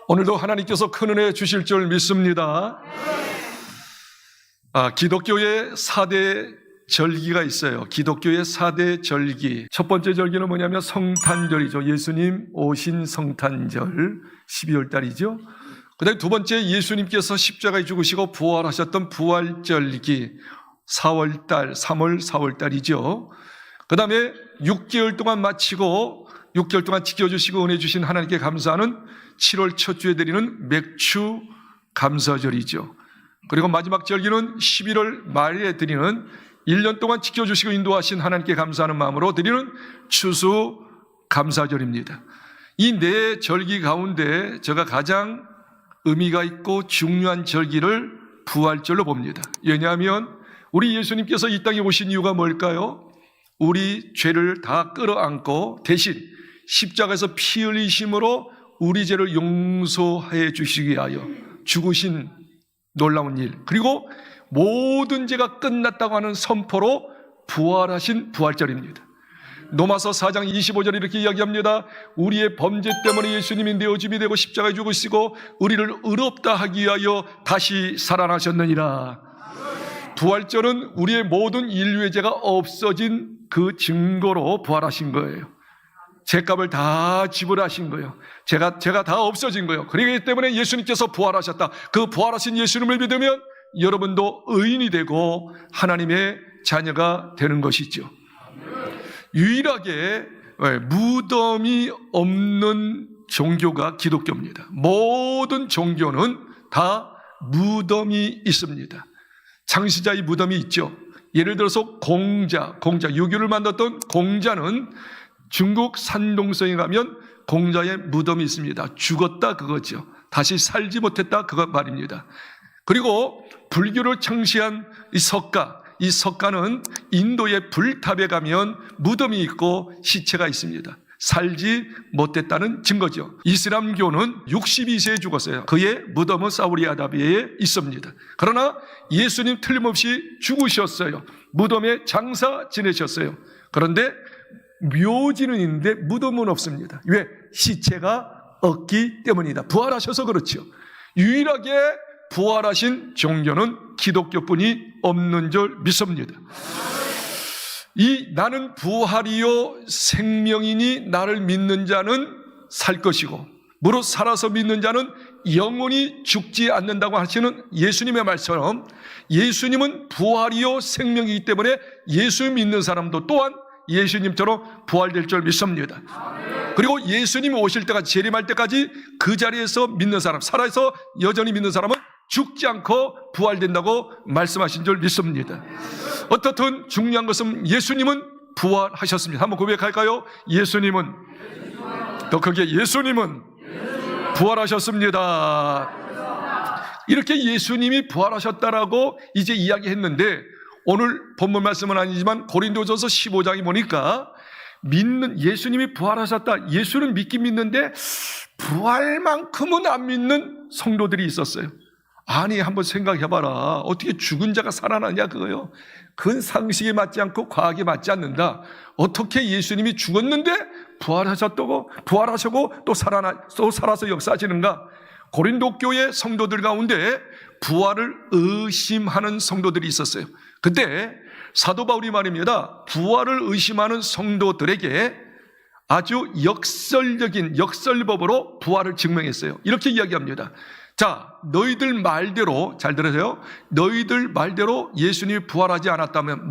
오늘도 하나님께서 큰 은혜 주실 줄 믿습니다. 기독교의 4대 절기가 있어요. 기독교의 4대 절기. 첫 번째 절기는 뭐냐면 성탄절이죠. 예수님 오신 성탄절, 12월 달이죠. 그 다음에 두 번째, 예수님께서 십자가에 죽으시고 부활하셨던 부활절기, 4월 달, 3월, 4월 달이죠. 그 다음에 6개월 동안 마치고 6개월 동안 지켜주시고 은혜 주신 하나님께 감사하는 7월 첫 주에 드리는 맥주 감사절이죠. 그리고 마지막 절기는 11월 말에 드리는 1년 동안 지켜주시고 인도하신 하나님께 감사하는 마음으로 드리는 추수 감사절입니다. 이 네 절기 가운데 제가 가장 의미가 있고 중요한 절기를 부활절로 봅니다. 왜냐하면 우리 예수님께서 이 땅에 오신 이유가 뭘까요? 우리 죄를 다 끌어안고 대신 십자가에서 피 흘리심으로 우리 죄를 용서해 주시기 위하여 죽으신 놀라운 일, 그리고 모든 죄가 끝났다고 하는 선포로 부활하신 부활절입니다. 로마서 4장 25절에 이렇게 이야기합니다. 우리의 범죄 때문에 예수님이 내어짐이 되고 십자가에 죽으시고 우리를 의롭다 하기 위하여 다시 살아나셨느니라. 부활절은 우리의 모든 인류의 죄가 없어진 그 증거로 부활하신 거예요. 죄값을 다 지불하신 거예요. 제가 다 없어진 거예요. 그렇기 때문에 예수님께서 부활하셨다. 그 부활하신 예수님을 믿으면 여러분도 의인이 되고 하나님의 자녀가 되는 것이죠. 유일하게 무덤이 없는 종교가 기독교입니다. 모든 종교는 다 무덤이 있습니다. 창시자의 무덤이 있죠. 예를 들어서 공자, 유교를 만들었던 공자는 중국 산동성에 가면 공자의 무덤이 있습니다. 죽었다 그거죠. 다시 살지 못했다 그거 말입니다. 그리고 불교를 창시한 이 석가는 인도의 불탑에 가면 무덤이 있고 시체가 있습니다. 살지 못했다는 증거죠. 이슬람교는 62세에 죽었어요. 그의 무덤은 사우디아라비아에 있습니다. 그러나 예수님 틀림없이 죽으셨어요. 무덤에 장사 지내셨어요. 그런데 묘지는 있는데 무덤은 없습니다. 왜? 시체가 없기 때문이다. 부활하셔서 그렇죠. 유일하게 부활하신 종교는 기독교뿐이 없는 줄 믿습니다. 나는 부활이요 생명이니 나를 믿는 자는 살 것이고 무릇 살아서 믿는 자는 영원히 죽지 않는다고 하시는 예수님의 말처럼 예수님은 부활이요 생명이기 때문에 예수 믿는 사람도 또한 예수님처럼 부활될 줄 믿습니다. 그리고 예수님이 오실 때까지, 재림할 때까지 그 자리에서 믿는 사람, 살아서 여전히 믿는 사람은 죽지 않고 부활된다고 말씀하신 줄 믿습니다. 어떻든 중요한 것은 예수님은 부활하셨습니다. 한번 고백할까요? 예수님은, 더 크게 예수님은 부활하셨습니다. 이렇게 예수님이 부활하셨다라고 이제 이야기했는데 오늘 본문 말씀은 아니지만 고린도전서 15장에 보니까 예수님이 부활하셨다. 예수는 믿긴 믿는데 부활만큼은 안 믿는 성도들이 있었어요. 아니 한번 생각해봐라. 어떻게 죽은 자가 살아나냐 그거요. 그건 상식에 맞지 않고 과학에 맞지 않는다. 어떻게 예수님이 죽었는데 부활하셨고 또 살아서 역사하시는가. 고린도 교회 성도들 가운데 부활을 의심하는 성도들이 있었어요. 그때 사도 바울이 말입니다. 부활을 의심하는 성도들에게 아주 역설법으로 부활을 증명했어요. 이렇게 이야기합니다. 자, 너희들 말대로, 잘 들으세요. 너희들 말대로 예수님이 부활하지 않았다면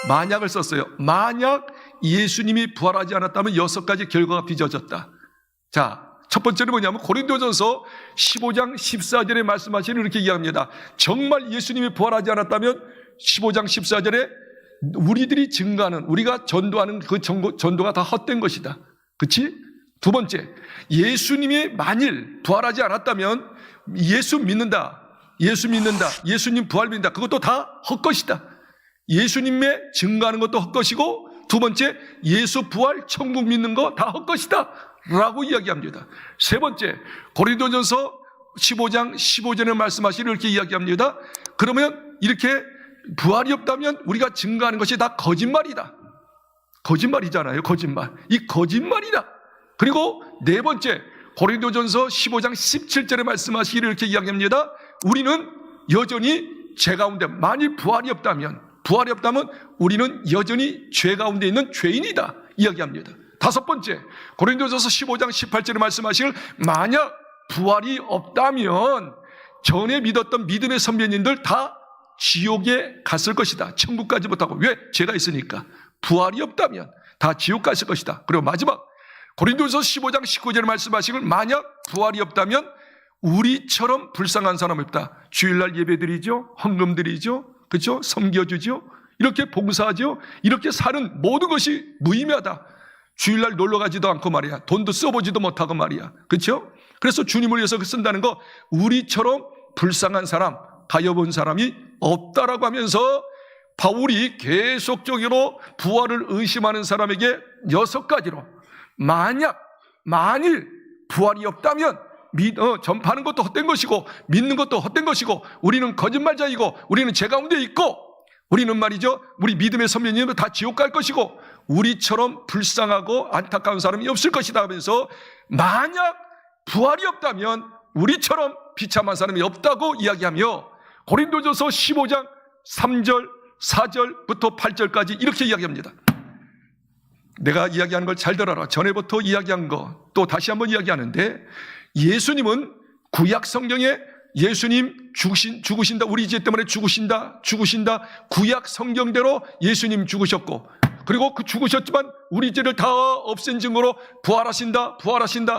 만약을 썼어요. 만약 예수님이 부활하지 않았다면 6가지 결과가 빚어졌다. 자, 첫 번째는 뭐냐면 고린도전서 15장 14절에 말씀하시는 이렇게 이야기합니다. 정말 예수님이 부활하지 않았다면 15장 14절에 우리가 전도하는 그 전도가 다 헛된 것이다. 그렇지? 두 번째, 예수님이 만일 부활하지 않았다면 예수 믿는다, 예수님 부활 믿는다. 그것도 다 헛것이다. 예수님의 증거하는 것도 헛것이고 두 번째, 예수 부활 천국 믿는 거 다 헛것이다 라고 이야기합니다. 세 번째, 고린도전서 15장 15절에 말씀하시는 이렇게 이야기합니다. 그러면 이렇게 부활이 없다면 우리가 증거하는 것이 다 거짓말이다. 거짓말이잖아요. 거짓말. 이 거짓말이다. 그리고 네 번째, 고린도전서 15장 17절에 말씀하시기를 이렇게 이야기합니다. 우리는 여전히 죄 가운데, 만일 부활이 없다면 우리는 여전히 죄 가운데 있는 죄인이다 이야기합니다. 다섯 번째, 고린도전서 15장 18절에 말씀하시길 만약 부활이 없다면 전에 믿었던 믿음의 선배님들 다 지옥에 갔을 것이다. 천국 가지 못하고. 왜? 죄가 있으니까. 부활이 없다면 다 지옥 갔을 것이다. 그리고 마지막 고린도전서 15장 19절에 말씀하시길 만약 부활이 없다면 우리처럼 불쌍한 사람이 없다. 주일날 예배드리죠, 헌금 드리죠, 그렇죠? 섬겨주죠, 이렇게 봉사하죠, 이렇게 사는 모든 것이 무의미하다. 주일날 놀러 가지도 않고 말이야, 돈도 써보지도 못하고 말이야, 그렇죠? 그래서 주님을 위해서 쓴다는 거, 우리처럼 불쌍한 사람, 가여본 사람이 없다라고 하면서 바울이 계속적으로 부활을 의심하는 사람에게 6가지로 만일 부활이 없다면 전파하는 것도 헛된 것이고 믿는 것도 헛된 것이고 우리는 거짓말자이고 우리는 죄 가운데 있고 우리는 말이죠, 우리 믿음의 선배님은 다 지옥 갈 것이고 우리처럼 불쌍하고 안타까운 사람이 없을 것이다 하면서 만약 부활이 없다면 우리처럼 비참한 사람이 없다고 이야기하며 고린도전서 15장 3절 4절부터 8절까지 이렇게 이야기합니다. 내가 이야기하는 걸 잘 들어라. 전에부터 이야기한 거 또 다시 한번 이야기하는데, 예수님은 구약 성경에 예수님 죽으신다, 우리 죄 때문에 죽으신다 구약 성경대로 예수님 죽으셨고, 그리고 그 죽으셨지만 우리 죄를 다 없앤 증거로 부활하신다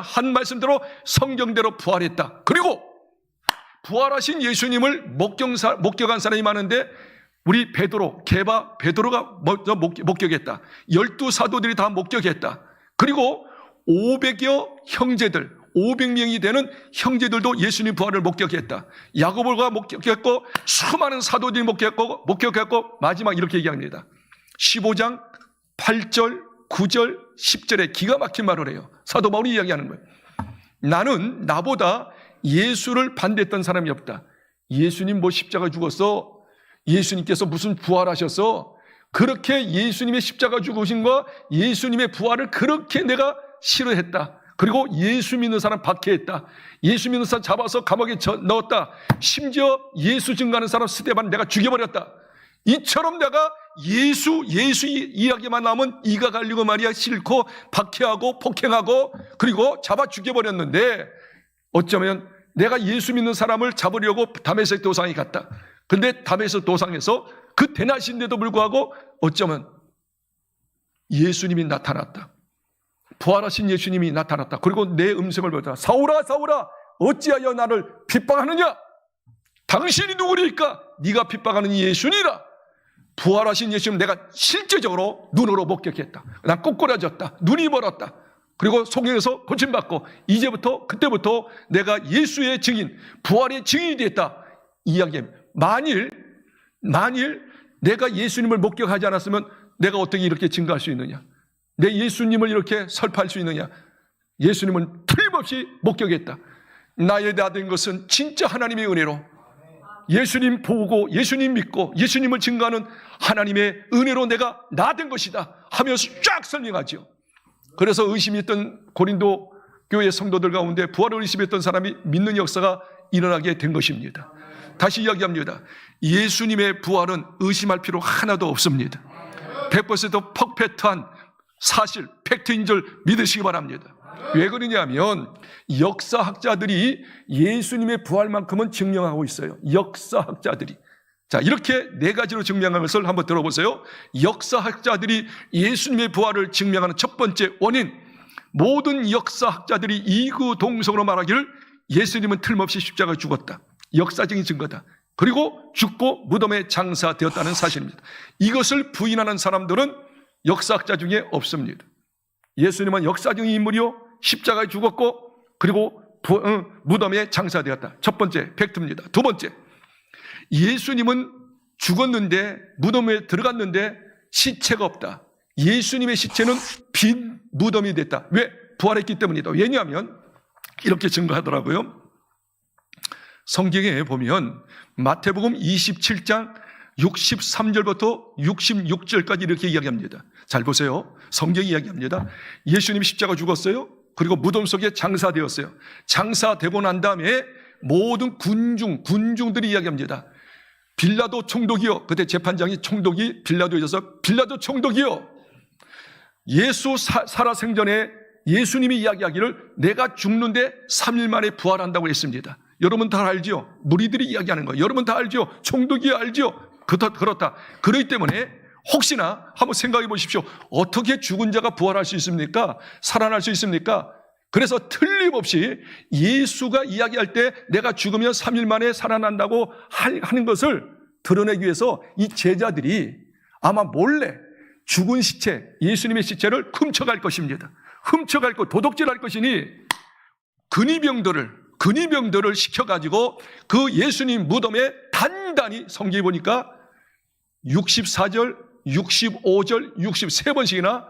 한 말씀대로 성경대로 부활했다. 그리고 부활하신 예수님을 목격한 사람이 많은데 우리 베드로가 먼저 목격했다. 12사도들이 다 목격했다. 그리고 500여 형제들, 500명이 되는 형제들도 예수님 부활을 목격했다. 야고보가 목격했고 수많은 사도들이 목격했고 마지막 이렇게 얘기합니다. 15장 8절, 9절, 10절에 기가 막힌 말을 해요. 사도 바울이 이야기하는 거예요. 나는 나보다 예수를 반대했던 사람이 없다. 예수님 뭐 십자가 죽었어? 예수님께서 무슨 부활하셨어? 그렇게 예수님의 십자가 죽으신 거, 예수님의 부활을 그렇게 내가 싫어했다. 그리고 예수 믿는 사람 박해했다. 예수 믿는 사람 잡아서 감옥에 넣었다. 심지어 예수 증거하는 사람 스데반 내가 죽여버렸다. 이처럼 내가 예수 이야기만 나오면 이가 갈리고 말이야 싫고 박해하고 폭행하고 그리고 잡아 죽여버렸는데, 어쩌면 내가 예수 믿는 사람을 잡으려고 다메섹 도상에 갔다. 근데 다메섹 도상에서 그 대낮인데도 불구하고 어쩌면 예수님이 나타났다. 부활하신 예수님이 나타났다. 그리고 내 음성을 보다 사울아 사울아 어찌하여 나를 핍박하느냐? 당신이 누구리까? 네가 핍박하는 예수니라. 부활하신 예수님 내가 실제적으로 눈으로 목격했다. 난 꼬꾸라졌다. 눈이 멀었다. 그리고 성경에서 고침받고 그때부터 내가 예수의 증인, 부활의 증인이 됐다. 이야기합니다. 만일 내가 예수님을 목격하지 않았으면 내가 어떻게 이렇게 증거할 수 있느냐? 내 예수님을 이렇게 설파할 수 있느냐? 예수님은 틀림없이 목격했다. 나에 대한 것은 진짜 하나님의 은혜로, 예수님 보고 예수님 믿고 예수님을 증거하는 하나님의 은혜로 내가 나된 것이다 하면서 쫙 설명하죠. 그래서 의심했던 고린도 교회 성도들 가운데 부활을 의심했던 사람이 믿는 역사가 일어나게 된 것입니다. 다시 이야기합니다. 예수님의 부활은 의심할 필요 하나도 없습니다. 100% 퍼펙트한 사실, 팩트인 줄 믿으시기 바랍니다. 왜 그러냐면 역사학자들이 예수님의 부활만큼은 증명하고 있어요. 역사학자들이. 자, 이렇게 4가지로 증명하는 것을 한번 들어보세요. 역사학자들이 예수님의 부활을 증명하는 첫 번째 원인, 모든 역사학자들이 이구동성으로 말하기를 예수님은 틀림없이 십자가에 죽었다. 역사적인 증거다. 그리고 죽고 무덤에 장사되었다는 사실입니다. 이것을 부인하는 사람들은 역사학자 중에 없습니다. 예수님은 역사적인 인물이요, 십자가에 죽었고 그리고 무덤에 장사되었다. 첫 번째 팩트입니다. 두 번째, 예수님은 죽었는데 무덤에 들어갔는데 시체가 없다. 예수님의 시체는 빈 무덤이 됐다. 왜? 부활했기 때문이다. 왜냐하면 이렇게 증거하더라고요. 성경에 보면 마태복음 27장 63절부터 66절까지 이렇게 이야기합니다. 잘 보세요. 성경이 이야기합니다. 예수님 십자가 죽었어요. 그리고 무덤 속에 장사되었어요. 장사되고 난 다음에 모든 군중들이 이야기합니다. 빌라도 총독이요. 그때 재판장이 총독이 빌라도여서 빌라도 총독이요. 예수 살아생전에 예수님이 이야기하기를 내가 죽는데 3일 만에 부활한다고 했습니다. 여러분 다 알죠? 무리들이 이야기하는 거예요. 여러분 다 알죠? 총독이 알죠? 그렇다. 그렇기 때문에 혹시나 한번 생각해 보십시오. 어떻게 죽은 자가 부활할 수 있습니까? 살아날 수 있습니까? 그래서 틀림없이 예수가 이야기할 때 내가 죽으면 3일 만에 살아난다고 하는 것을 드러내기 위해서 이 제자들이 아마 몰래 죽은 시체, 예수님의 시체를 훔쳐갈 것입니다. 훔쳐갈 것, 도둑질할 것이니 근위병들을 시켜가지고 그 예수님 무덤에 단단히 성경에 보니까 64절, 65절, 63번씩이나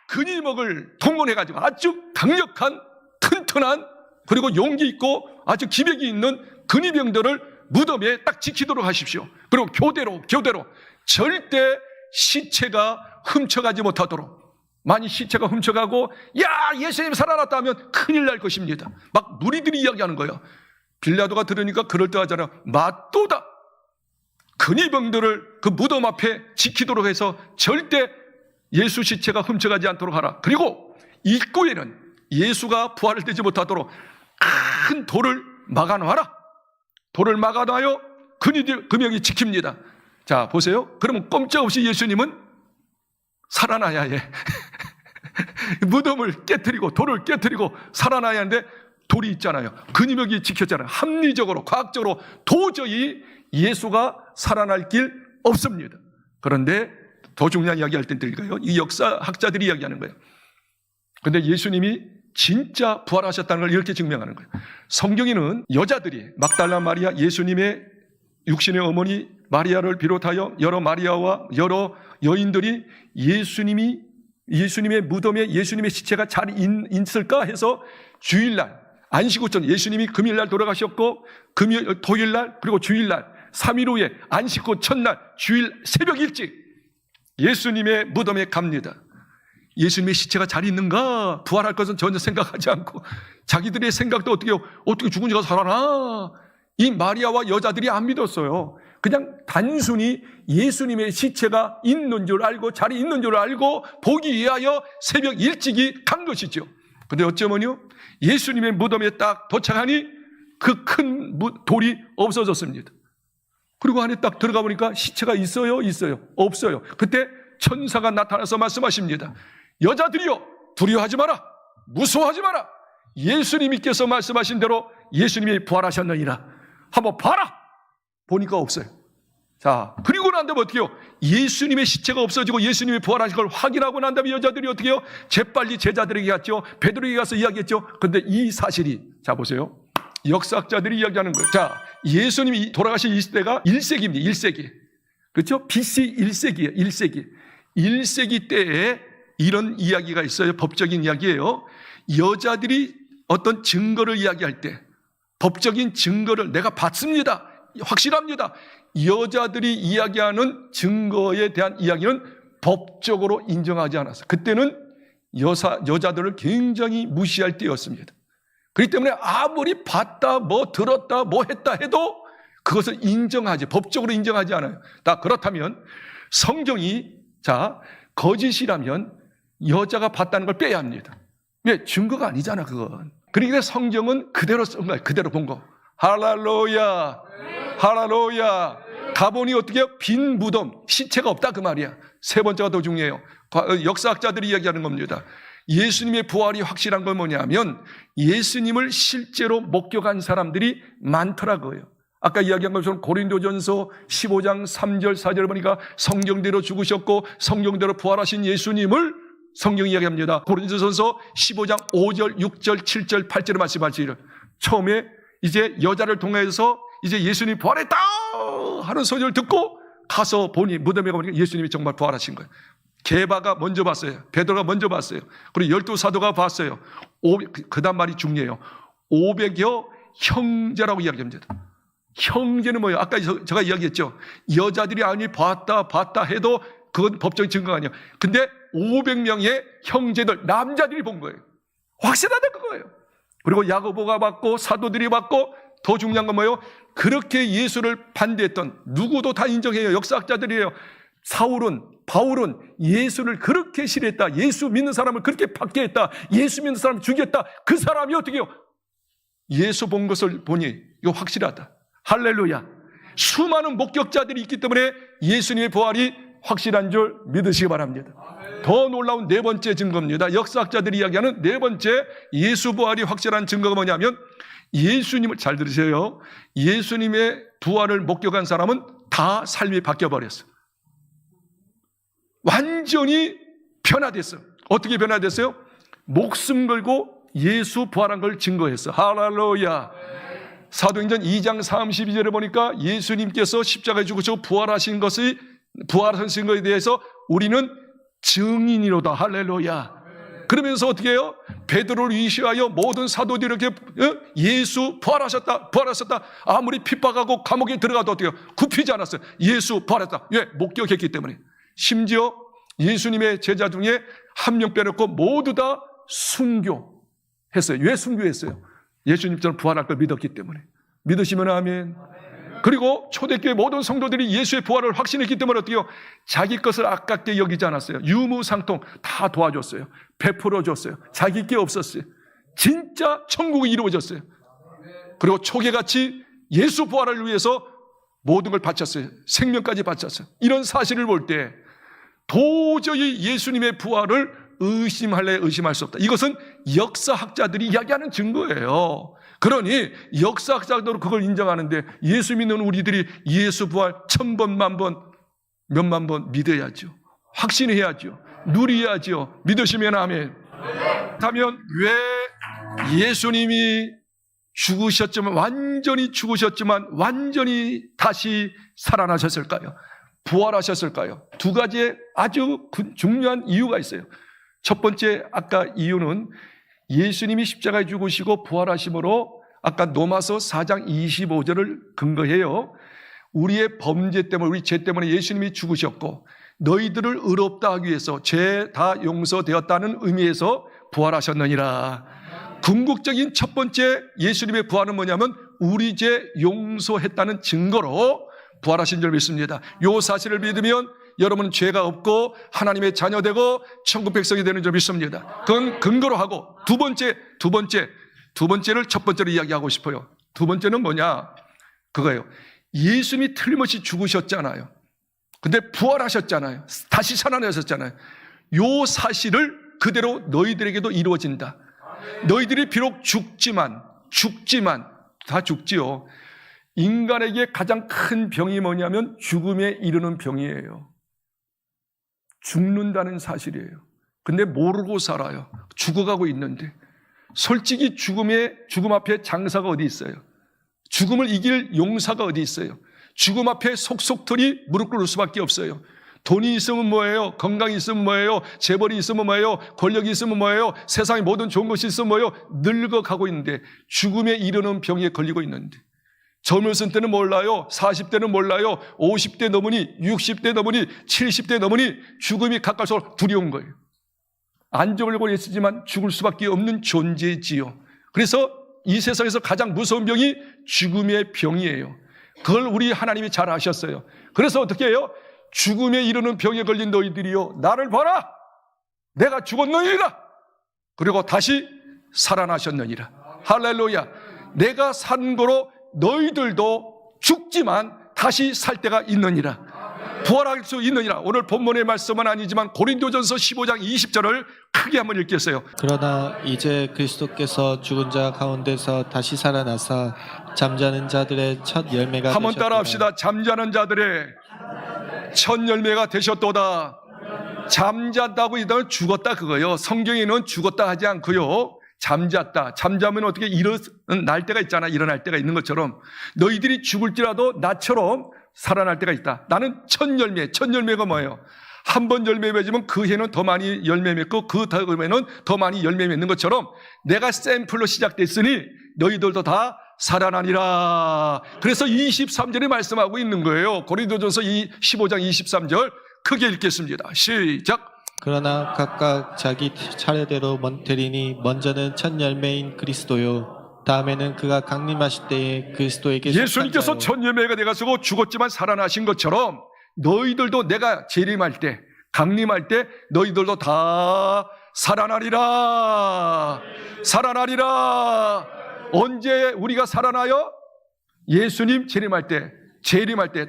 근위목을 동원해가지고 아주 강력한 튼튼한 그리고 용기 있고 아주 기백이 있는 근위병들을 무덤에 딱 지키도록 하십시오. 그리고 교대로 절대 시체가 훔쳐가지 못하도록. 만약 시체가 훔쳐가고 야 예수님 살아났다 하면 큰일 날 것입니다. 막 무리들이 이야기하는 거예요. 빌라도가 들으니까 그럴듯하잖아요. 맞도다. 근위병들을 그 무덤 앞에 지키도록 해서 절대 예수 시체가 훔쳐가지 않도록 하라. 그리고 입구에는 예수가 부활되지 못하도록 큰 돌을 막아놔라. 돌을 막아놔요. 근위병이 지킵니다. 자 보세요. 그러면 꼼짝없이 예수님은 살아나야 해. 무덤을 깨트리고 돌을 깨트리고 살아나야 하는데 돌이 있잖아요. 근위병이 지켰잖아요. 합리적으로 과학적으로 도저히 예수가 살아날 길 없습니다. 그런데 더 중요한 이야기 할 때 드릴까요? 이 역사학자들이 이야기하는 거예요. 그런데 예수님이 진짜 부활하셨다는 걸 이렇게 증명하는 거예요. 성경에는 여자들이 막달라 마리아, 예수님의 육신의 어머니 마리아를 비롯하여 여러 마리아와 여러 여인들이 예수님의 무덤에 예수님의 시체가 잘 있을까 해서 주일날 안식 후 전 예수님이 금일날 돌아가셨고 토요일날 그리고 주일날 3일 후에 안식 후 첫날 주일 새벽 일찍 예수님의 무덤에 갑니다. 예수님의 시체가 잘 있는가 부활할 것은 전혀 생각하지 않고 자기들의 생각도 어떻게 죽은 자가 살아나 이 마리아와 여자들이 안 믿었어요. 그냥 단순히 예수님의 시체가 있는 줄 알고 자리 있는 줄 알고 보기 위하여 새벽 일찍이 간 것이죠. 근데 어쩌면요 예수님의 무덤에 딱 도착하니 그 큰 돌이 없어졌습니다. 그리고 안에 딱 들어가 보니까 시체가 있어요? 없어요. 그때 천사가 나타나서 말씀하십니다. 여자들이여 두려워하지 마라. 무서워하지 마라. 예수님께서 말씀하신 대로 예수님이 부활하셨느니라. 한번 봐라. 보니까 없어요. 자, 그리고 난 다음에 어떻게 해요? 예수님의 시체가 없어지고 예수님이 부활하신 걸 확인하고 난 다음에 여자들이 어떻게 해요? 재빨리 제자들에게 갔죠. 베드로에게 가서 이야기했죠. 그런데 이 사실이 자 보세요. 역사학자들이 이야기하는 거예요. 자, 예수님이 돌아가신 이 시대가 1세기입니다. 1세기. 그렇죠? BC 1세기예요. 1세기. 1세기 때에 이런 이야기가 있어요. 법적인 이야기예요. 여자들이 어떤 증거를 이야기할 때 법적인 증거를 내가 받습니다. 확실합니다. 여자들이 이야기하는 증거에 대한 이야기는 법적으로 인정하지 않았어요. 그때는 여자들을 굉장히 무시할 때였습니다. 그렇기 때문에 아무리 봤다, 뭐 들었다, 뭐 했다 해도 그것을 법적으로 인정하지 않아요. 다 그렇다면 성경이 거짓이라면 여자가 봤다는 걸 빼야 합니다. 왜? 증거가 아니잖아, 그건. 그러니까 성경은 그대로 쓴 거예요. 그대로 본 거. 할렐루야. 할렐루야. 가보니 어떻게 해요? 빈 무덤, 시체가 없다 그 말이야. 세 번째가 더 중요해요. 역사학자들이 이야기하는 겁니다. 예수님의 부활이 확실한 건 뭐냐면 예수님을 실제로 목격한 사람들이 많더라고요. 아까 이야기한 것처럼 고린도전서 15장 3절 4절 보니까 성경대로 죽으셨고 성경대로 부활하신 예수님을 성경이 이야기합니다. 고린도전서 15장 5절 6절 7절 8절을 말씀하시기를 처음에 이제 여자를 통해서 이제 예수님이 부활했다 하는 소리를 듣고 가서 보니 무덤에 가보니까 예수님이 정말 부활하신 거예요. 게바가 먼저 봤어요. 베드로가 먼저 봤어요. 그리고 12사도가 봤어요. 그 다음 말이 중요해요. 500여 형제라고 이야기합니다. 형제는 뭐예요? 아까 제가 이야기했죠. 여자들이 아니 봤다 해도 그건 법적인 증거가 아니에요. 근데 500명의 형제들 남자들이 본 거예요. 확실하다 그거예요. 그리고 야고보가 받고 사도들이 받고 더 중요한 건 뭐예요? 그렇게 예수를 반대했던 누구도 다 인정해요. 역사학자들이에요. 바울은 예수를 그렇게 싫어했다. 예수 믿는 사람을 그렇게 박해했다. 예수 믿는 사람을 죽였다. 그 사람이 어떻게 해요? 예수 본 것을 보니 이거 확실하다. 할렐루야. 수많은 목격자들이 있기 때문에 예수님의 부활이 확실한 줄 믿으시기 바랍니다. 더 놀라운 네 번째 증거입니다. 역사학자들이 이야기하는 네 번째 예수 부활이 확실한 증거가 뭐냐면, 예수님을 잘 들으세요. 예수님의 부활을 목격한 사람은 다 삶이 바뀌어버렸어요. 완전히 변화됐어요. 어떻게 변화됐어요? 목숨 걸고 예수 부활한 걸 증거했어. 할렐루야. 사도행전 2장 32절에 보니까 예수님께서 십자가에 죽으시고 부활하신 것에 대해서 우리는 증인이로다. 할렐루야. 그러면서 어떻게 해요? 베드로를 위시하여 모든 사도들이 이렇게 예수 부활하셨다. 아무리 핍박하고 감옥에 들어가도 어떻게 해요? 굽히지 않았어요. 예수 부활했다. 왜? 목격했기 때문에. 심지어 예수님의 제자 중에 한 명 빼놓고 모두 다 순교했어요. 왜 순교했어요? 예수님처럼 부활할 걸 믿었기 때문에. 믿으시면 아멘. 그리고 초대교회 모든 성도들이 예수의 부활을 확신했기 때문에 어떻게 해요? 자기 것을 아깝게 여기지 않았어요. 유무상통 다 도와줬어요. 베풀어 줬어요. 자기 게 없었어요. 진짜 천국이 이루어졌어요. 그리고 초계같이 예수 부활을 위해서 모든 걸 바쳤어요. 생명까지 바쳤어요. 이런 사실을 볼 때 도저히 예수님의 부활을 의심할래 의심할 수 없다. 이것은 역사학자들이 이야기하는 증거예요. 그러니 역사학자들도 그걸 인정하는데 예수 믿는 우리들이 예수 부활 1000번, 만번, 몇만 번 믿어야죠. 확신해야죠. 누려야죠. 믿으시면 아멘. 그렇다면 왜 예수님이 완전히 죽으셨지만 완전히 다시 살아나셨을까요? 부활하셨을까요? 두 가지의 아주 중요한 이유가 있어요. 첫 번째, 아까 이유는 예수님이 십자가에 죽으시고 부활하심으로 아까 로마서 4장 25절을 근거해요. 우리의 범죄 때문에, 우리 죄 때문에 예수님이 죽으셨고 너희들을 의롭다 하기 위해서 죄 다 용서되었다는 의미에서 부활하셨느니라. 궁극적인 첫 번째 예수님의 부활은 뭐냐면 우리 죄 용서했다는 증거로 부활하신 줄 믿습니다. 이 사실을 믿으면 여러분은 죄가 없고 하나님의 자녀되고 천국 백성이 되는 줄 믿습니다. 그건 근거로 하고 두 번째를 첫 번째로 이야기하고 싶어요. 두 번째는 뭐냐? 그거예요. 예수님이 틀림없이 죽으셨잖아요. 근데 부활하셨잖아요. 다시 살아나셨잖아요. 이 사실을 그대로 너희들에게도 이루어진다. 너희들이 비록 죽지만 다 죽지요. 인간에게 가장 큰 병이 뭐냐면 죽음에 이르는 병이에요. 죽는다는 사실이에요. 근데 모르고 살아요. 죽어가고 있는데. 솔직히 죽음 앞에 장사가 어디 있어요? 죽음을 이길 용사가 어디 있어요? 죽음 앞에 속속들이 무릎 꿇을 수밖에 없어요. 돈이 있으면 뭐예요? 건강이 있으면 뭐예요? 재벌이 있으면 뭐예요? 권력이 있으면 뭐예요? 세상에 모든 좋은 것이 있으면 뭐예요? 늙어가고 있는데 죽음에 이르는 병에 걸리고 있는데 젊었을 때는 몰라요. 40대는 몰라요. 50대 넘으니 60대 넘으니 70대 넘으니 죽음이 가까울수록 두려운 거예요. 안정을 있지만 죽을 수밖에 없는 존재지요. 그래서 이 세상에서 가장 무서운 병이 죽음의 병이에요. 그걸 우리 하나님이 잘 아셨어요. 그래서 어떻게 해요? 죽음에 이르는 병에 걸린 너희들이요, 나를 봐라! 내가 죽었느니라! 그리고 다시 살아나셨느니라. 할렐루야. 내가 산 거로 너희들도 죽지만 다시 살 때가 있느니라. 부활할 수 있느니라. 오늘 본문의 말씀은 아니지만 고린도전서 15장 20절을 크게 한번 읽겠어요. 그러나 이제 그리스도께서 죽은 자 가운데서 다시 살아나사 잠자는 자들의 첫 열매가 한번 되셨도다. 따라합시다. 잠자는 자들의 첫 열매가 되셨도다. 잠잤다고 이다는 죽었다 그거요. 성경에는 죽었다 하지 않고요. 잠잤다. 잠자면 어떻게 일어날 때가 있잖아. 일어날 때가 있는 것처럼 너희들이 죽을지라도 나처럼 살아날 때가 있다. 나는 첫 열매가 뭐예요? 한 번 열매 맺으면 그 해는 더 많이 열매 맺고 그 다음에는 더 많이 열매 맺는 것처럼 내가 샘플로 시작됐으니 너희들도 다 살아나니라. 그래서 23절에 말씀하고 있는 거예요. 고린도전서 15장 23절 크게 읽겠습니다. 시작. 그러나 각각 자기 차례대로 되리니 먼저는 첫 열매인 그리스도요 다음에는 그가 강림하실 때에 그리스도에게 예수님께서 속한 자요. 첫 열매가 되가지고 죽었지만 살아나신 것처럼 너희들도 내가 재림할 때, 강림할 때 너희들도 다 살아나리라. 살아나리라. 언제 우리가 살아나요? 예수님 재림할 때,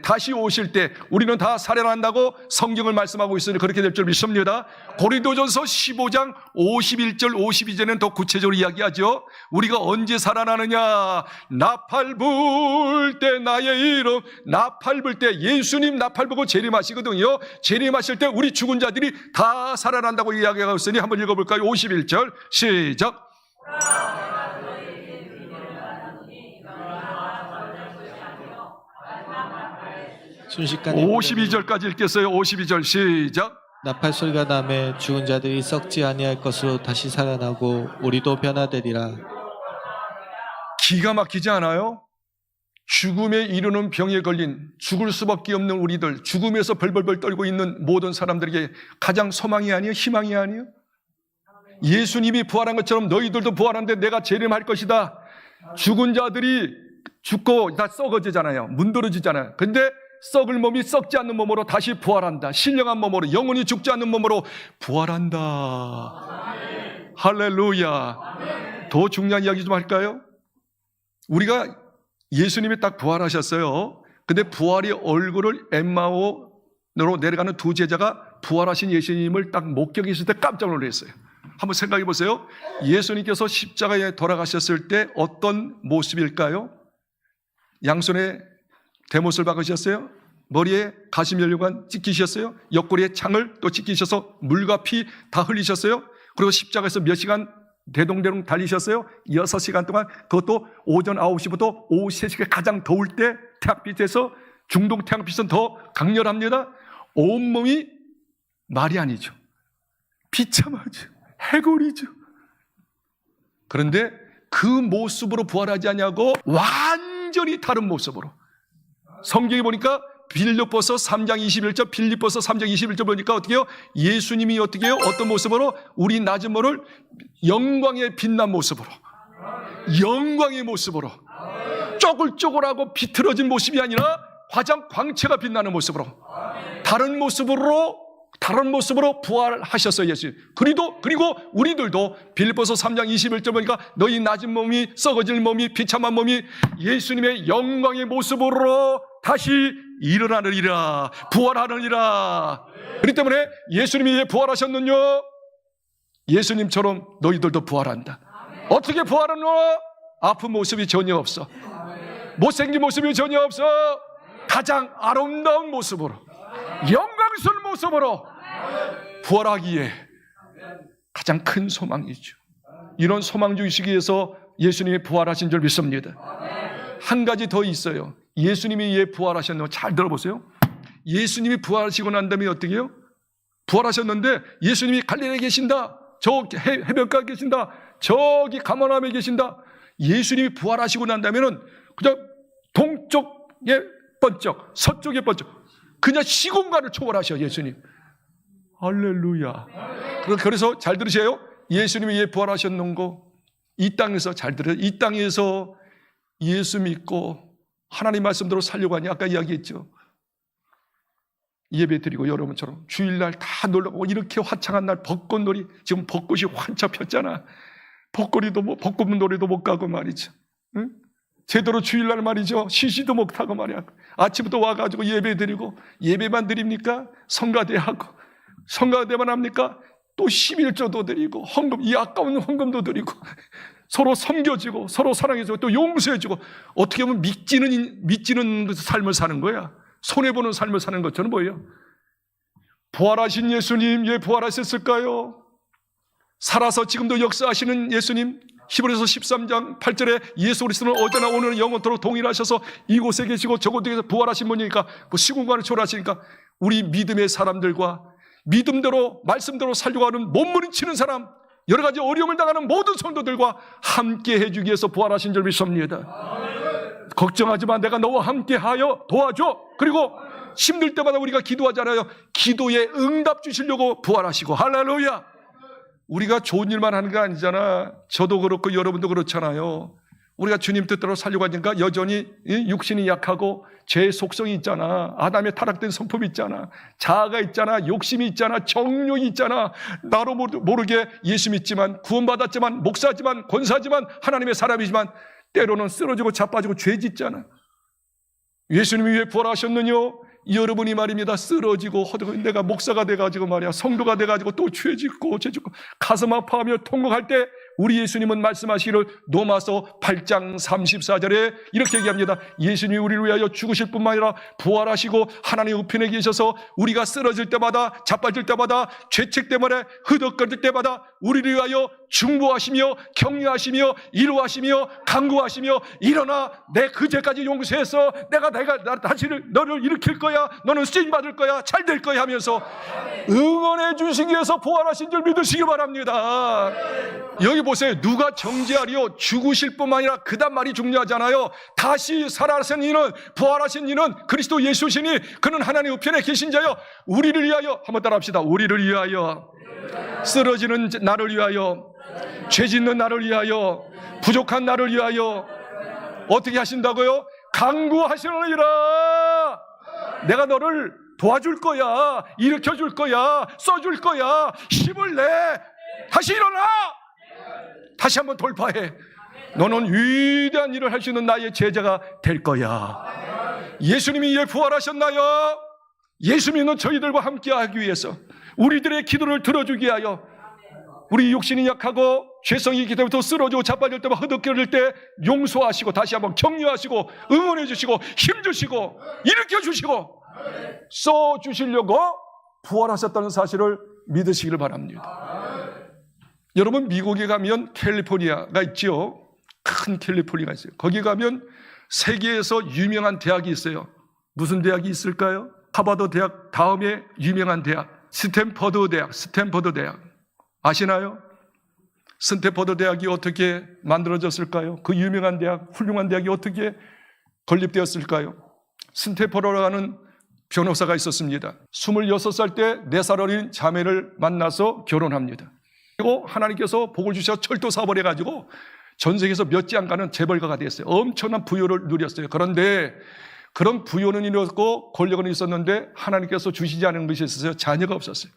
다시 오실 때 우리는 다 살아난다고 성경을 말씀하고 있으니 그렇게 될 줄 믿습니다. 고린도전서 15장 51절 52절에는 더 구체적으로 이야기하죠. 우리가 언제 살아나느냐? 나팔 불 때 나의 이름, 나팔 불 때 예수님 나팔 불고 재림하시거든요. 재림하실 때 우리 죽은 자들이 다 살아난다고 이야기하고 있으니 한번 읽어볼까요? 51절 시작. 순식간에 52절까지 읽겠어요. 52절 시작. 나팔 소리가 나매 죽은 자들이 썩지 아니할 것으로 다시 살아나고 우리도 변화되리라. 기가 막히지 않아요? 죽음에 이르는 병에 걸린 죽을 수밖에 없는 우리들, 죽음에서 벌벌벌 떨고 있는 모든 사람들에게 가장 소망이 아니에요? 희망이 아니에요? 예수님이 부활한 것처럼 너희들도 부활하는데 내가 재림할 것이다. 죽은 자들이 죽고 다 썩어지잖아요. 문드러지잖아요. 근데 썩을 몸이 썩지 않는 몸으로 다시 부활한다. 신령한 몸으로, 영원히 죽지 않는 몸으로 부활한다. 할렐루야. 더 중요한 이야기 좀 할까요? 우리가 예수님이 딱 부활하셨어요. 근데 부활의 얼굴을 엠마오로 내려가는 두 제자가 부활하신 예수님을 딱 목격했을 때 깜짝 놀랐어요. 한번 생각해 보세요. 예수님께서 십자가에 돌아가셨을 때 어떤 모습일까요? 양손에 대못을 박으셨어요. 머리에 가시면류관 찍히셨어요. 옆구리에 창을 또 찍히셔서 물과 피 다 흘리셨어요. 그리고 십자가에서 몇 시간 대동대동 달리셨어요. 6시간 동안. 그것도 오전 9시부터 오후 3시가 가장 더울 때 태양빛에서 중동 태양빛은 더 강렬합니다. 온몸이 말이 아니죠. 비참하죠. 해골이죠. 그런데 그 모습으로 부활하지 않냐고 완전히 다른 모습으로. 성경에 보니까 빌립보서 3장 21절, 빌립보서 3장 21절 보니까 어떻게 해요? 예수님이 어떻게 해요? 어떤 모습으로? 우리 낮은 모를 영광의 빛난 모습으로, 영광의 모습으로, 쪼글쪼글하고 비틀어진 모습이 아니라 가장 광채가 빛나는 모습으로, 다른 모습으로 부활하셨어요, 예수님. 그리고 우리들도 빌립보서 3장 21절 보니까 너희 낮은 몸이, 썩어질 몸이, 비참한 몸이 예수님의 영광의 모습으로 다시 일어나느니라, 부활하느니라. 그렇기 때문에 예수님이 왜 부활하셨느냐? 예수님처럼 너희들도 부활한다. 어떻게 부활하노? 아픈 모습이 전혀 없어. 못생긴 모습이 전혀 없어. 가장 아름다운 모습으로, 영광스러운 모습으로 부활하기에 가장 큰 소망이죠. 이런 소망 주시기 위해서 예수님이 부활하신 줄 믿습니다. 한 가지 더 있어요. 예수님이 왜 부활하셨노? 잘 들어보세요. 예수님이 부활하시고 난 다음에 어떻게 해요? 부활하셨는데 예수님이 갈릴리에 계신다. 저 해변가에 계신다. 저기 가버나움에 계신다. 예수님이 부활하시고 난 다음에는 그냥 동쪽에 번쩍, 서쪽에 번쩍, 그냥 시공간을 초월하셔, 예수님. 할렐루야. 그래서 잘 들으세요. 예수님이 왜 부활하셨는고? 이 땅에서 잘 들어요. 이 땅에서 예수 믿고 하나님 말씀대로 살려고 하니 아까 이야기했죠. 예배 드리고 여러분처럼 주일날 다 놀러가고 이렇게 화창한 날 벚꽃놀이, 지금 벚꽃이 환차 폈잖아. 벚꽃놀이도 못 가고 말이죠. 응? 제대로 주일날 말이죠. 쉬지도 못하고 말이야. 아침부터 와가지고 예배 드리고, 예배만 드립니까? 성가대하고, 성가대만 합니까? 또 11조도 드리고, 헌금, 이 아까운 헌금도 드리고, 서로 섬겨주고, 서로 사랑해주고, 또 용서해주고, 어떻게 보면 믿지는 삶을 사는 거야. 손해보는 삶을 사는 것처럼 보여요. 부활하신 예수님, 왜 부활하셨을까요? 살아서 지금도 역사하시는 예수님, 히브리서 13장 8절에 예수 그리스도는 어제나 오늘 영원토록 동일하셔서 이곳에 계시고 저곳에 계셔서 부활하신 분이니까, 뭐 시공간을 초월하시니까 우리 믿음의 사람들과 믿음대로 말씀대로 살려고 하는 몸부림치는 사람, 여러 가지 어려움을 당하는 모든 성도들과 함께 해주기 위해서 부활하신 줄 믿습니다. 걱정하지 마. 내가 너와 함께하여 도와줘. 그리고 힘들 때마다 우리가 기도하잖아요. 기도에 응답 주시려고 부활하시고. 할렐루야. 우리가 좋은 일만 하는 게 아니잖아. 저도 그렇고 여러분도 그렇잖아요. 우리가 주님 뜻대로 살려고 하니까 여전히 육신이 약하고 죄의 속성이 있잖아. 아담의 타락된 성품이 있잖아. 자아가 있잖아. 욕심이 있잖아. 정욕이 있잖아. 나로 모르게 예수 믿지만, 구원받았지만, 목사지만, 권사지만, 하나님의 사람이지만 때로는 쓰러지고 자빠지고 죄 짓잖아. 예수님이 왜 부활하셨느냐? 여러분이 말입니다. 쓰러지고 허덕 내가 목사가 돼가지고 말이야, 성도가 돼가지고 또 죄 짓고 죄 짓고 가슴 아파하며 통곡할 때 우리 예수님은 말씀하시기를 로마서 8장 34절에 이렇게 얘기합니다. 예수님이 우리를 위하여 죽으실 뿐만 아니라 부활하시고 하나님의 우편에 계셔서 우리가 쓰러질 때마다, 자빠질 때마다, 죄책 때문에 흐덕거릴 때마다 우리를 위하여 중보하시며 격려하시며 위로하시며 강구하시며 일어나 내 그 죄까지 용서해서 내가 다시 너를 일으킬 거야, 너는 쓰임 받을 거야, 잘 될 거야 하면서 응원해 주시기 위해서 부활하신 줄 믿으시기 바랍니다. 여기 보세요. 누가 정죄하리요? 죽으실 뿐만 아니라 그다음 말이 중요하잖아요. 다시 살아나신 이는, 부활하신 이는 그리스도 예수시니 그는 하나님 우편에 계신 자요 우리를 위하여, 한번 따라합시다. 우리를 위하여, 쓰러지는 나를 위하여, 죄 짓는 나를 위하여, 부족한 나를 위하여 어떻게 하신다고요? 강구하시느니라. 내가 너를 도와줄 거야, 일으켜줄 거야, 써줄 거야, 힘을 내. 다시 일어나. 다시 한번 돌파해. 너는 위대한 일을 할 수 있는 나의 제자가 될 거야. 예수님이 왜 부활하셨나요? 예수 믿는 저희들과 함께하기 위해서, 우리들의 기도를 들어주기 위하여. 우리 육신이 약하고 죄성이 있기 때문에 더 쓰러지고 자빠질 때만 허덕거릴 때 용서하시고 다시 한번 격려하시고 응원해 주시고 힘 주시고 일으켜 주시고 써 주시려고 부활하셨다는 사실을 믿으시기를 바랍니다. 여러분, 미국에 가면 캘리포니아가 있죠. 큰 캘리포니아가 있어요. 거기 가면 세계에서 유명한 대학이 있어요. 무슨 대학이 있을까요? 하버드 대학 다음에 유명한 대학, 스탠퍼드 대학. 아시나요? 스탠퍼드 대학이 어떻게 만들어졌을까요? 그 유명한 대학, 훌륭한 대학이 어떻게 건립되었을까요? 스탠퍼드라는 변호사가 있었습니다. 26살 때 4살 어린 자매를 만나서 결혼합니다. 그리고 하나님께서 복을 주셔서 철도 사업을 해가지고 전 세계에서 몇 지 안 가는 재벌가가 됐어요. 엄청난 부유를 누렸어요. 그런데 그런 부유는 이뤘고 권력은 있었는데 하나님께서 주시지 않은 것이 있었어요. 자녀가 없었어요.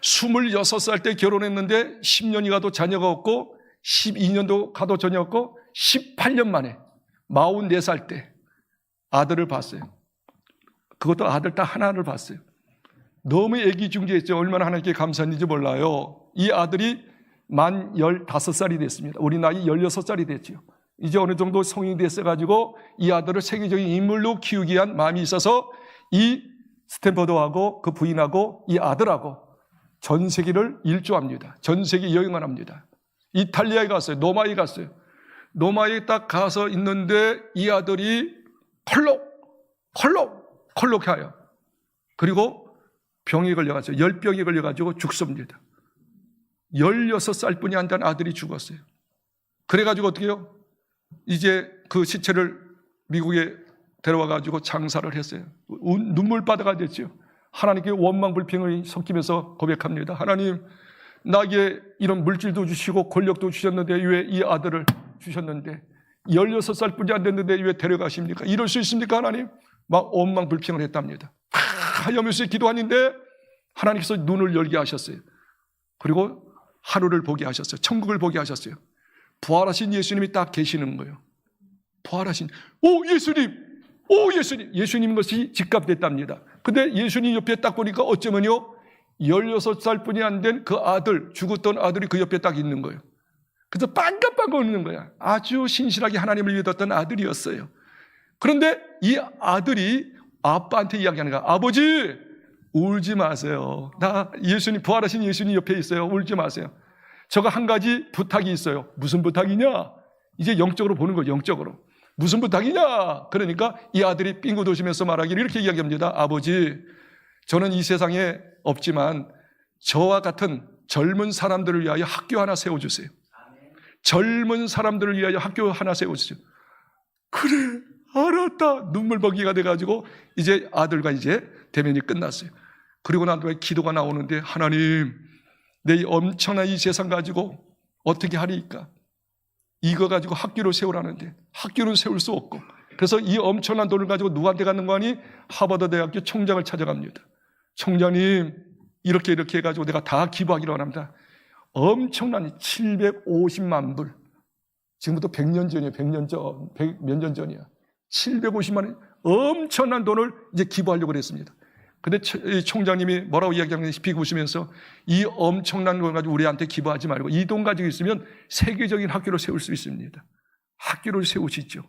26살 때 결혼했는데 10년이 가도 자녀가 없고 12년도 가도 자녀가 없고 18년 만에 44살 때 아들을 봤어요. 그것도 아들 딱 하나를 봤어요. 너무 애기중지했죠. 얼마나 하나님께 감사한지 몰라요. 이 아들이 만 15살이 됐습니다. 우리 나이 16살이 됐죠. 이제 어느 정도 성인이 됐어가지고 이 아들을 세계적인 인물로 키우기 위한 마음이 있어서 이 스탠퍼드하고 그 부인하고 이 아들하고 전 세계를 일주합니다. 전 세계 여행을 합니다. 이탈리아에 갔어요. 로마에 갔어요. 로마에 딱 가서 있는데 이 아들이 콜록해요. 그리고 병에 걸려가지고 열병에 걸려가지고 죽습니다. 16살 뿐이 안 된 아들이 죽었어요. 그래가지고 어떻게 해요? 이제 그 시체를 미국에 데려와가지고 장사를 했어요. 눈물바다가 됐죠. 하나님께 원망불평을 섞이면서 고백합니다. 하나님, 나에게 이런 물질도 주시고 권력도 주셨는데 왜 이 아들을 주셨는데 16살 뿐이 안 됐는데 왜 데려가십니까? 이럴 수 있습니까 하나님? 막 원망불평을 했답니다. 하염없이 기도하는데 하나님께서 눈을 열게 하셨어요. 그리고 하루를 보게 하셨어요. 천국을 보게 하셨어요. 부활하신 예수님이 딱 계시는 거예요. 부활하신 예수님 것이 직감됐답니다. 근데 예수님 옆에 딱 보니까 어쩌면요 16살 뿐이 안 된 그 아들, 죽었던 아들이 그 옆에 딱 있는 거예요. 그래서 빵긋빵긋 웃는 거야. 아주 신실하게 하나님을 믿었던 아들이었어요. 그런데 이 아들이 아빠한테 이야기하는 거야. 아버지, 울지 마세요. 나 예수님, 부활하신 예수님 옆에 있어요. 울지 마세요. 저가 한 가지 부탁이 있어요. 무슨 부탁이냐? 이제 영적으로 보는 거죠. 영적으로. 무슨 부탁이냐? 그러니까 이 아들이 빙긋 웃으면서 말하기를 이렇게 이야기합니다. 아버지, 저는 이 세상에 없지만 저와 같은 젊은 사람들을 위하여 학교 하나 세워주세요. 젊은 사람들을 위하여 학교 하나 세워주세요. 그래, 알았다. 눈물버기가 돼가지고 이제 아들과 이제 대면이 끝났어요. 그리고 난 다음에 기도가 나오는데, 하나님, 내 이 엄청난 이 재산 가지고 어떻게 하리까? 이거 가지고 학교를 세우라는데 학교를 세울 수 없고, 그래서 이 엄청난 돈을 가지고 누구한테 가는 거 아니? 하버드 대학교 총장을 찾아갑니다. 총장님, 이렇게 해가지고 내가 다 기부하기로 합니다. 엄청난 750만 불. 지금부터 100년 전이에요. 100년 전, 몇 년 전이야. 750만 원, 엄청난 돈을 이제 기부하려고 그랬습니다. 근데 총장님이 뭐라고 이야기하는지 비웃으면서, 이 엄청난 돈 가지고 우리한테 기부하지 말고 이 돈 가지고 있으면 세계적인 학교를 세울 수 있습니다. 학교를 세우시죠.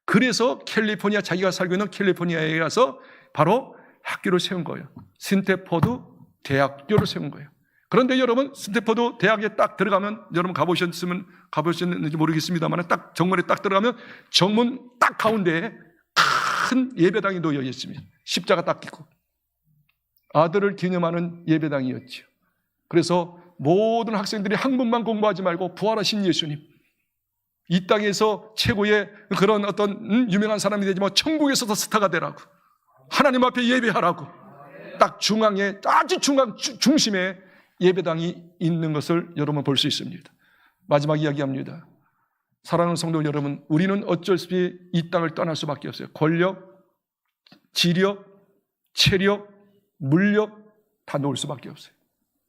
그래서 캘리포니아, 자기가 살고 있는 캘리포니아에 가서 바로 학교를 세운 거예요. 스탠포드 대학교를 세운 거예요. 그런데 여러분, 스탠포드 대학에 딱 들어가면, 여러분 가보셨는지 모르겠습니다만, 딱 정문에 딱 들어가면 정문 딱 가운데에 큰 예배당이 놓여 있습니다. 십자가 딱 있고, 아들을 기념하는 예배당이었죠. 그래서 모든 학생들이 학문만 공부하지 말고 부활하신 예수님, 이 땅에서 최고의 그런 어떤 유명한 사람이 되지 뭐 천국에서도 스타가 되라고, 하나님 앞에 예배하라고, 딱 중앙에, 아주 중심에 예배당이 있는 것을 여러분 볼 수 있습니다. 마지막 이야기합니다. 사랑하는 성도 여러분, 우리는 어쩔 수 없이 이 땅을 떠날 수밖에 없어요. 권력, 지력, 체력, 물력 다 놓을 수밖에 없어요.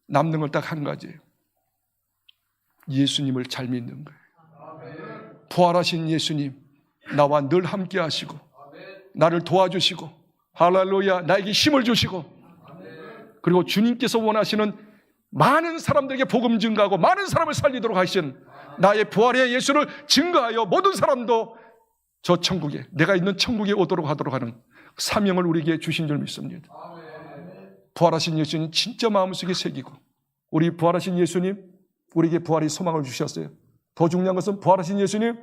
남는 걸 딱 한 가지예요. 예수님을 잘 믿는 거예요. 부활하신 예수님, 나와 늘 함께 하시고 나를 도와주시고, 할렐루야, 나에게 힘을 주시고, 그리고 주님께서 원하시는 많은 사람들에게 복음 증가하고 많은 사람을 살리도록 하신 나의 부활의 예수를 증거하여 모든 사람도 저 천국에, 내가 있는 천국에 오도록 하도록 하는 사명을 우리에게 주신 줄 믿습니다. 부활하신 예수님 진짜 마음속에 새기고, 우리 부활하신 예수님, 우리에게 부활의 소망을 주셨어요. 더 중요한 것은 부활하신 예수님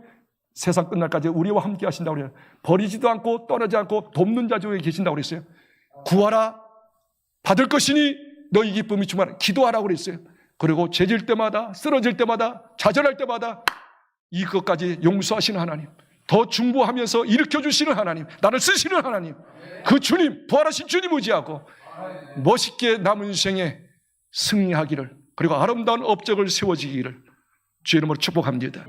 세상 끝날까지 우리와 함께 하신다고 그래요. 버리지도 않고 떠나지 않고 돕는 자 중에 계신다고 그랬어요. 구하라, 받을 것이니 너희 기쁨이 충만하라, 기도하라고 그랬어요. 그리고 죄질 때마다, 쓰러질 때마다, 좌절할 때마다 이것까지 용서하시는 하나님, 더 중보하면서 일으켜주시는 하나님, 나를 쓰시는 하나님, 그 주님, 부활하신 주님 의지하고 멋있게 남은 인생에 승리하기를, 그리고 아름다운 업적을 세워지기를 주의 이름으로 축복합니다.